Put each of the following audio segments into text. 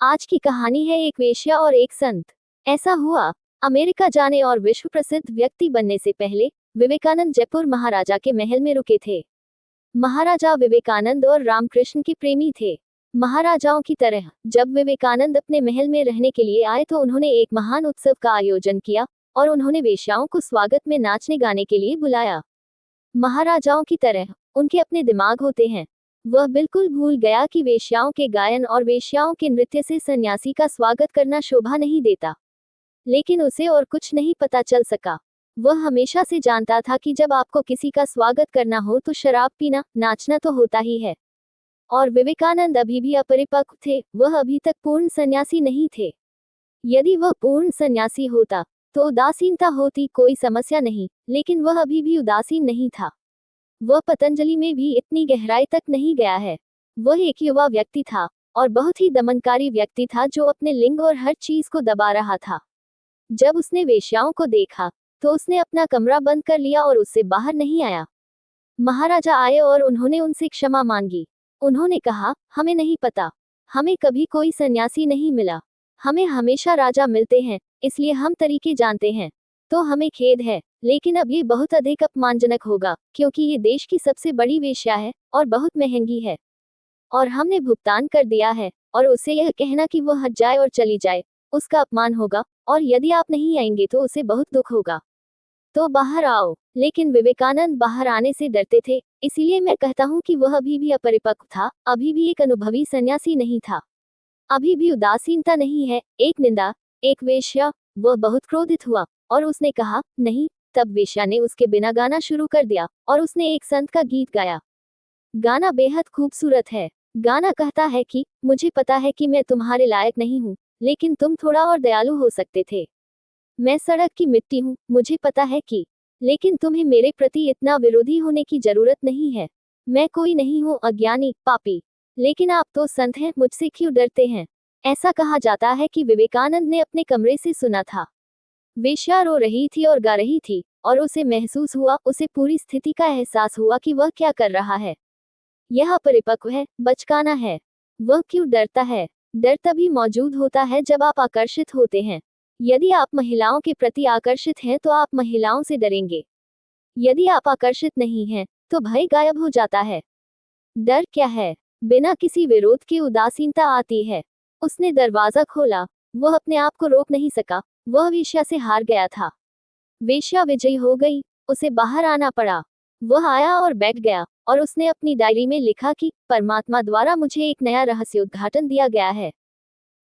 आज की कहानी है एक वेश्या और एक संत। ऐसा हुआ, अमेरिका जाने और विश्व प्रसिद्ध व्यक्ति बनने से पहले विवेकानंद जयपुर महाराजा के महल में रुके थे। महाराजा विवेकानंद और रामकृष्ण के प्रेमी थे। महाराजाओं की तरह जब विवेकानंद अपने महल में रहने के लिए आए तो उन्होंने एक महान उत्सव का आयोजन किया और उन्होंने वेश्याओं को स्वागत में नाचने गाने के लिए बुलाया। महाराजाओं की तरह उनके अपने दिमाग होते हैं। वह बिल्कुल भूल गया कि वेश्याओं के गायन और वेश्याओं के नृत्य से सन्यासी का स्वागत करना शोभा नहीं देता। लेकिन उसे और कुछ नहीं पता चल सका। वह हमेशा से जानता था कि जब आपको किसी का स्वागत करना हो तो शराब पीना, नाचना तो होता ही है। और विवेकानंद अभी भी अपरिपक्व थे, वह अभी तक पूर्ण सन्यासी नहीं थे। यदि वह पूर्ण सन्यासी होता तो उदासीनता होती, कोई समस्या नहीं, लेकिन वह अभी भी उदासीन नहीं था। वह पतंजलि में भी इतनी गहराई तक नहीं गया है। वह एक युवा व्यक्ति था और बहुत ही दमनकारी व्यक्ति था जो अपने लिंग और हर चीज को दबा रहा था। जब उसने वेश्याओं को देखा तो उसने अपना कमरा बंद कर लिया और उससे बाहर नहीं आया। महाराजा आए और उन्होंने उनसे क्षमा मांगी। उन्होंने कहा, हमें नहीं पता, हमें कभी कोई सन्यासी नहीं मिला, हमें हमेशा राजा मिलते हैं, इसलिए हम तरीके जानते हैं। तो हमें खेद है, लेकिन अब ये बहुत अधिक अपमानजनक होगा, क्योंकि ये देश की सबसे बड़ी वेश्या है और बहुत महंगी है, और हमने भुगतान कर दिया है, और उसे यह कहना कि वो हट जाए और चली जाए, उसका अपमान होगा, और यदि आप नहीं आएंगे तो उसे बहुत दुख होगा। तो बाहर आओ। लेकिन विवेकानंद बाहर आने से डरते थे, इसीलिए मैं कहता हूँ कि वह अभी भी अपरिपक्व था, अभी भी एक अनुभवी सन्यासी नहीं था, अभी भी उदासीनता नहीं है। एक निंदा, एक वेश्या। वह बहुत क्रोधित हुआ और उसने कहा, नहीं। तब वेश्या ने उसके बिना गाना शुरू कर दिया और उसने एक संत का गीत गाया। गाना बेहद खूबसूरत है। गाना कहता है कि मुझे पता है कि मैं तुम्हारे लायक नहीं हूँ, लेकिन तुम थोड़ा और दयालु हो सकते थे। मैं सड़क की मिट्टी हूँ, मुझे पता है कि, लेकिन तुम्हें मेरे प्रति इतना विरोधी होने की जरूरत नहीं है। मैं कोई नहीं हूँ अज्ञानी, पापी, लेकिन आप तो संत हैं, मुझसे क्यों डरते हैं? ऐसा कहा जाता है कि विवेकानंद ने अपने कमरे से सुना था। वेश्या रो रही थी और गा रही थी, और उसे महसूस हुआ, उसे पूरी स्थिति का एहसास हुआ कि वह क्या कर रहा है। यह अपरिपक्व है, बचकाना है। वह क्यों डरता है? डर तभी मौजूद होता है जब आप आकर्षित होते हैं। यदि आप महिलाओं के प्रति आकर्षित हैं तो आप महिलाओं से डरेंगे। यदि आप आकर्षित नहीं हैं, तो भय गायब हो जाता है। डर क्या है? बिना किसी विरोध के उदासीनता आती है। उसने दरवाजा खोला। वह अपने आप को रोक नहीं सका, वह वेश्या से हार गया था। वेश्या विजयी हो गई, उसे बाहर आना पड़ा। वह आया और बैठ गया, और उसने अपनी डायरी में लिखा कि परमात्मा द्वारा मुझे एक नया रहस्योद्घाटन दिया गया है।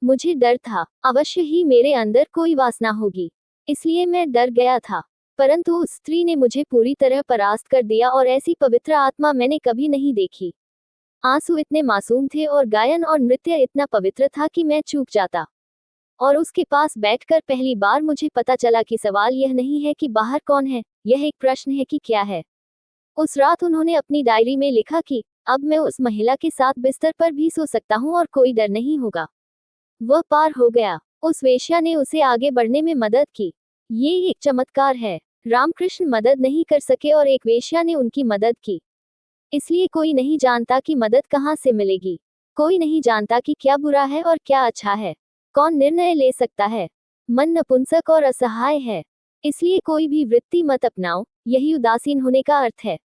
मुझे डर था, अवश्य ही मेरे अंदर कोई वासना होगी, इसलिए मैं डर गया था। परंतु उस स्त्री ने मुझे पूरी तरह परास्त कर दिया और ऐसी पवित्र आत्मा मैंने कभी नहीं देखी। आंसू इतने मासूम थे और गायन और नृत्य इतना पवित्र था कि मैं चूक जाता। और उसके पास बैठकर पहली बार मुझे पता चला कि सवाल यह नहीं है कि बाहर कौन है, यह एक प्रश्न है कि क्या है। उस रात उन्होंने अपनी डायरी में लिखा कि अब मैं उस महिला के साथ बिस्तर पर भी सो सकता हूँ और कोई डर नहीं होगा। वह पार हो गया। उस वेश्या ने उसे आगे बढ़ने में मदद की। ये एक चमत्कार है। रामकृष्ण मदद नहीं कर सके और एक वेश्या ने उनकी मदद की। इसलिए कोई नहीं जानता कि मदद कहाँ से मिलेगी। कोई नहीं जानता कि क्या बुरा है और क्या अच्छा है। कौन निर्णय ले सकता है? मन नपुंसक और असहाय है। इसलिए कोई भी वृत्ति मत अपनाओ, यही उदासीन होने का अर्थ है।